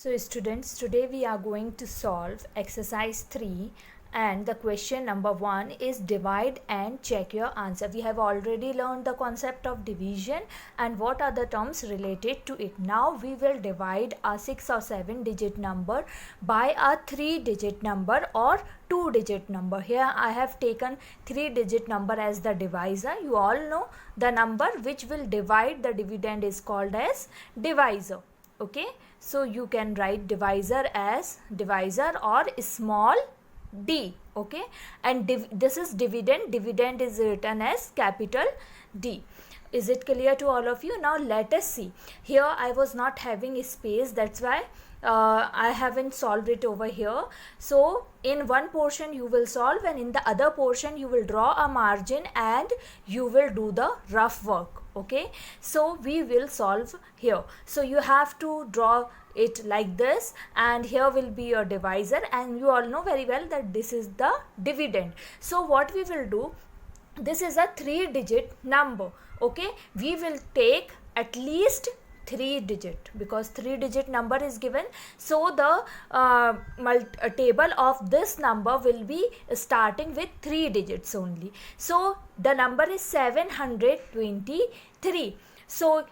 So students, today we are going to solve exercise 3 and the question number 1 is divide and check your answer. We have already learned the concept of division and what are the terms related to it. Now we will divide a 6 or 7 digit number by a 3 digit number or 2 digit number. Here I have taken 3 digit number as the divisor. You all know the number which will divide the dividend is called as divisor. Okay, so you can write divisor as divisor or small d. Okay, and this is dividend is written as capital D. Is it clear to all of you? Now let us see. Here I was not having a space, that's why I haven't solved it over here. So in one portion you will solve and in the other portion you will draw a margin and you will do the rough work. Okay, so we will solve here. So you have to draw it like this and here will be your divisor, and you all know very well that this is the dividend. So what we will do, this is a 3 digit number. Okay, we will take at least 3 digit because 3 digit number is given. So the table of this number will be starting with 3 digits only. So the number is 723. So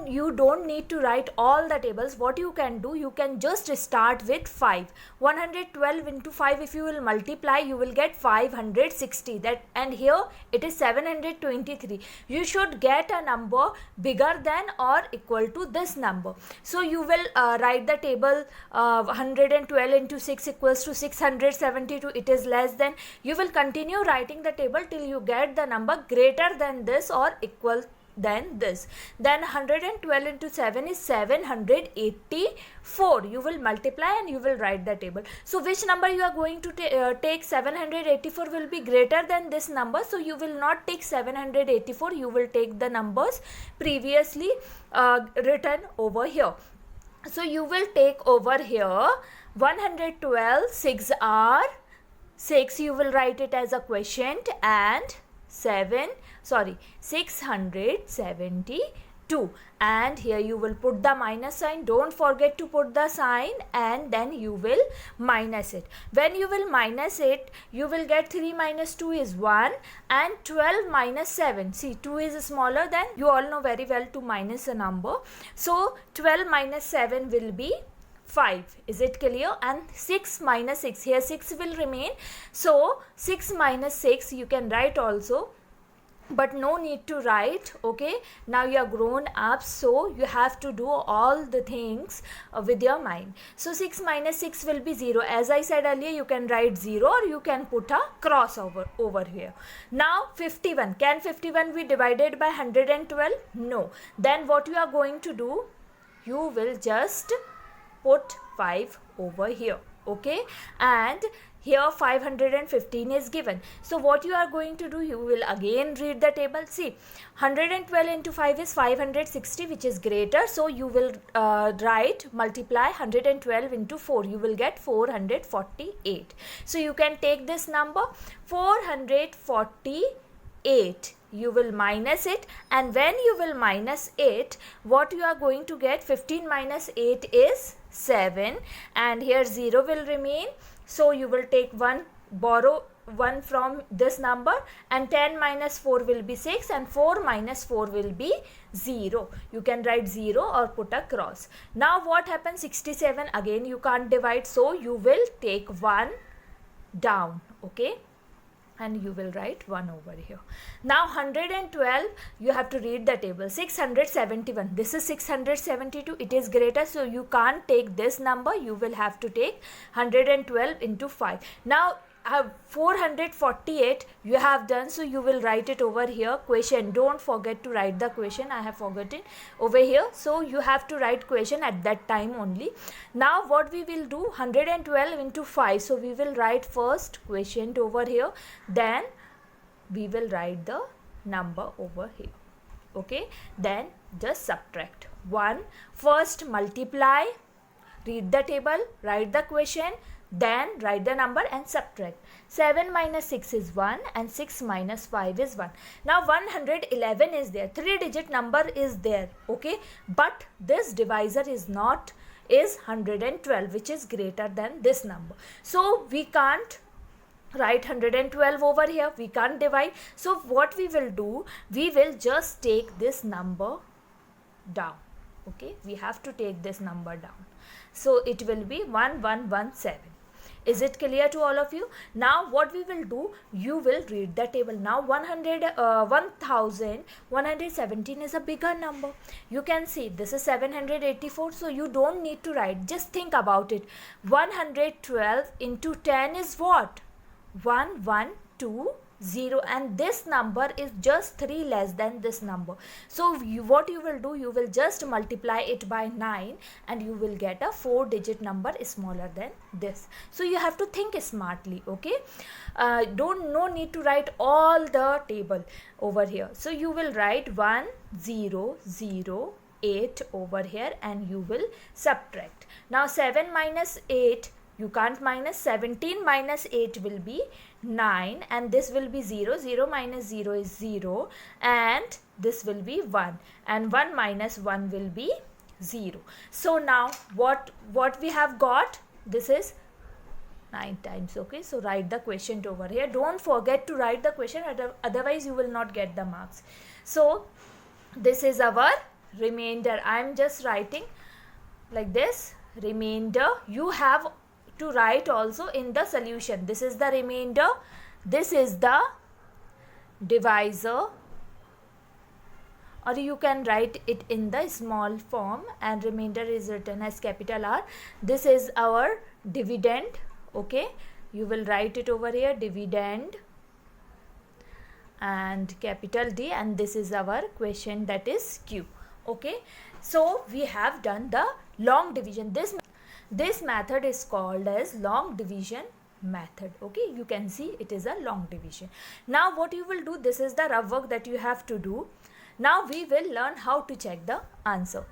you don't need to write all the tables. What you can do, you can just start with 5. 112 into 5, if you will multiply, you will get 560. That, and here it is 723. You should get a number bigger than or equal to this number. So you will write the table 112 into 6 equals to 672. It is less than. You will continue writing the table till you get the number greater than this or equal than this. Then 112 into 7 is 784. You will multiply and you will write the table. So which number you are going to take? 784 will be greater than this number. So you will not take 784. You will take the numbers previously written over here. So you will take over here 112, 6 are 6. You will write it as a quotient and 672, and here you will put the minus sign. Don't forget to put the sign and then you will minus it. When you will minus it, you will get 3 minus 2 is 1 and 12 minus 7. See, 2 is smaller than, you all know very well to minus a number. So 12 minus 7 will be 5. Is it clear? And 6 minus 6, here 6 will remain. So 6 minus 6 you can write also, but no need to write. Okay, now you are grown up, so you have to do all the things with your mind. So 6 minus 6 will be 0. As I said earlier, you can write 0 or you can put a cross over here. Now 51, can 51 be divided by 112? No. Then what you are going to do, you will just put 5 over here. Okay, and here 515 is given. So what you are going to do, you will again read the table. See, 112 into 5 is 560, which is greater. So you will multiply 112 into 4. You will get 448. So you can take this number 448. You will minus it, and when you will minus it, what you are going to get, 15 minus 8 is 7, and here 0 will remain. So you will take 1, borrow 1 from this number, and 10 minus 4 will be 6 and 4 minus 4 will be 0. You can write 0 or put a cross. Now what happens, 67, again you can't divide, so you will take 1 down. Okay, and you will write 1 over here. Now 112, you have to read the table. 671, this is 672, it is greater, so you can't take this number. You will have to take 112 into 5. Now 448 you have done, so you will write it over here, question. Don't forget to write the question, I have forgotten over here. So you have to write question at that time only. Now what we will do, 112 into 5. So we will write first quotient over here, then we will write the number over here. Okay, then just subtract 1. First multiply, read the table, write the quotient, then write the number and subtract. 7 minus 6 is 1 and 6 minus 5 is 1. Now 111 is there, 3 digit number is there. Okay, but this divisor is not is 112, which is greater than this number. So we can't write 112 over here, we can't divide. So what we will do, we will just take this number down. Okay, we have to take this number down. So it will be 1117. Is it clear to all of you? Now what we will do, you will read the table. Now 1117 is a bigger number. You can see this is 784, so you don't need to write, just think about it. 112 into 10 is what? 1120, and this number is just 3 less than this number. So what you will do, you will just multiply it by 9 and you will get a 4-digit number smaller than this. So you have to think smartly, okay? No need to write all the table over here. So you will write 1008 over here and you will subtract. Now 7 minus 8, you can't minus. 17 minus 8 will be 9 and this will be 0. 0 minus 0 is 0 and this will be 1, and 1 minus 1 will be 0. So now what we have got, this is 9 times. Okay, so write the quotient over here. Don't forget to write the quotient, otherwise you will not get the marks. So this is our remainder. I am just writing like this, remainder. You have to write also in the solution. This is the remainder, this is the divisor, or you can write it in the small form, and remainder is written as capital R. This is our dividend. Okay, you will write it over here, dividend, and capital D, and this is our quotient, that is Q. Okay, so we have done the long division. This method is called as long division method. Okay, you can see it is a long division. Now what you will do, this is the rough work that you have to do. Now we will learn how to check the answer.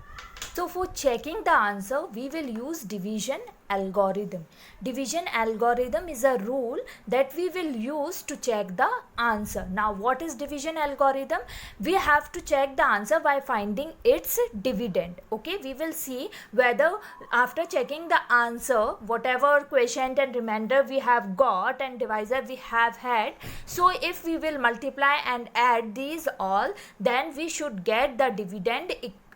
So for checking the answer, we will use division algorithm. Division algorithm is a rule that we will use to check the answer. Now what is division algorithm? We have to check the answer by finding its dividend. Okay, we will see whether after checking the answer, whatever quotient and remainder we have got and divisor we have had, so if we will multiply and add these all, then we should get the dividend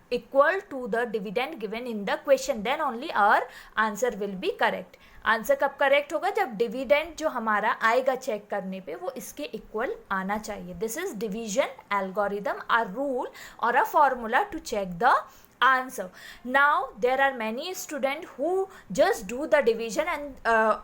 equal to the dividend given in the question, then only our answer will be correct. Answer कब correct होगा? जब dividend जो हमारा आएगा check करने पे वो इसके इक्वल आना चाहिए. This is division algorithm, a rule or a formula to check the answer. Now there are many students who just do the division and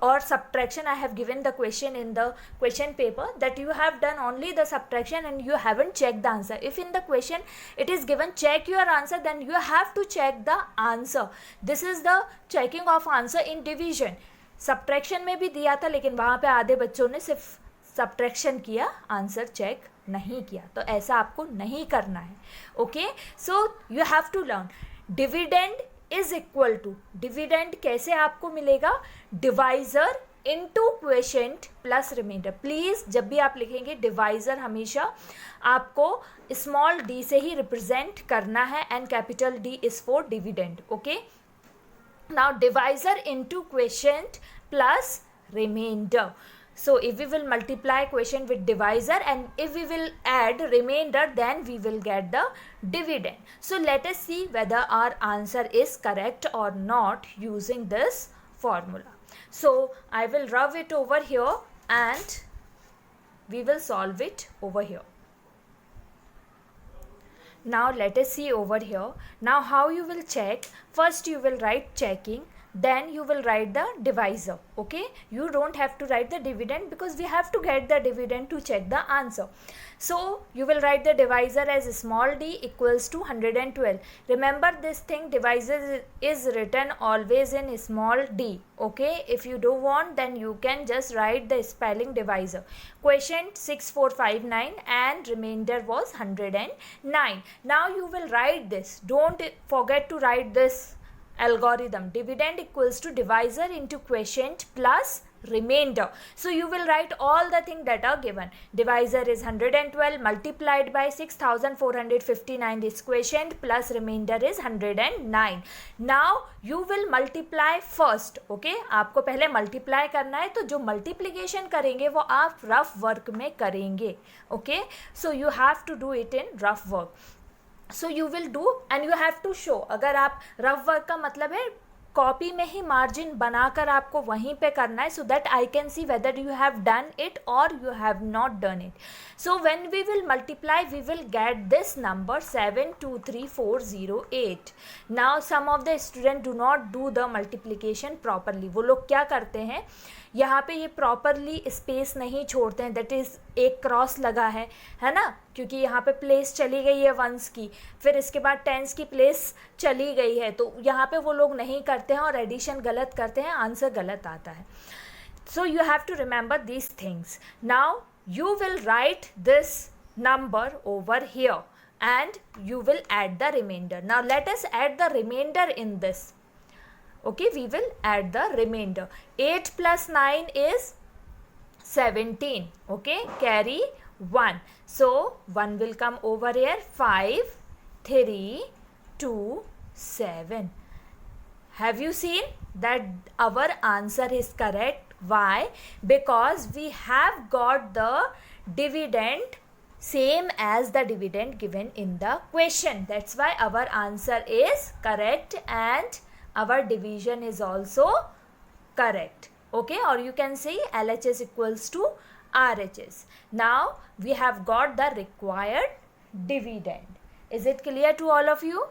or subtraction. I have given the question in the question paper that you have done only the subtraction and you haven't checked the answer. If in the question it is given check your answer, then you have to check the answer. This is the checking of answer in division. Subtraction में भी दिया था लेकिन वहाँ पे आधे बच्चों ने सिर्फ सब्ट्रैक्शन किया, आंसर चेक नहीं किया. तो ऐसा आपको नहीं करना है. Okay, so you have to learn dividend is equal to, dividend कैसे आपको मिलेगा? Divisor into quotient plus remainder. Please जब भी आप लिखेंगे डिवाइजर हमेशा आपको स्मॉल डी से ही रिप्रेजेंट करना है and capital D is for dividend. Okay, now divisor into quotient plus remainder. So if we will multiply quotient with divisor and if we will add remainder, then we will get the dividend. So let us see whether our answer is correct or not using this formula. So I will rub it over here and we will solve it over here. Now let us see over here. Now how you will check? First you will write checking, then you will write the divisor. Okay, you don't have to write the dividend because we have to get the dividend to check the answer. So you will write the divisor as small d equals to 112. Remember this thing, divisor is written always in small d. Okay, if you don't want, then you can just write the spelling divisor. Quotient 6459 and remainder was 109. Now you will write this. Don't forget to write this algorithm. Dividend equals to divisor into quotient plus remainder. So you will write all the things that are given. Divisor is 112 multiplied by 6459 this quotient plus remainder is 109. Now you will multiply first. Okay, आपको पहले multiply करना है, तो जो multiplication करेंगे वो आप rough work में करेंगे. Okay, so you have to do it in rough work. So you will do and you have to show. अगर आप rough work का मतलब है कॉपी में ही मार्जिन बनाकर आपको वहीं पे करना है, so that I can see whether you have done it or you have not done it. So when we will multiply we will get this number 723,408. Now some of the student do not do the multiplication properly. वो लोग क्या करते हैं, यहाँ पे ये properly space नहीं छोड़ते हैं, दैट इज़ एक क्रॉस लगा है ना, क्योंकि यहाँ पे प्लेस चली गई है वंस की, फिर इसके बाद टेंस की प्लेस चली गई है, तो यहाँ पे वो लोग नहीं करते हैं और एडिशन गलत करते हैं, आंसर गलत आता है. So you have to remember these things. Now you will write this number over here and you will add the remainder. Now let us add the remainder in this. Okay, we will add the remainder. 8 plus 9 is 17. Okay, carry 1. So 1 will come over here. 5, 3, 2, 7. Have you seen that our answer is correct? Why? Because we have got the dividend same as the dividend given in the question. That's why our answer is correct and our division is also correct. Okay, or you can say LHS equals to RHS. Now we have got the required dividend. Is it clear to all of you?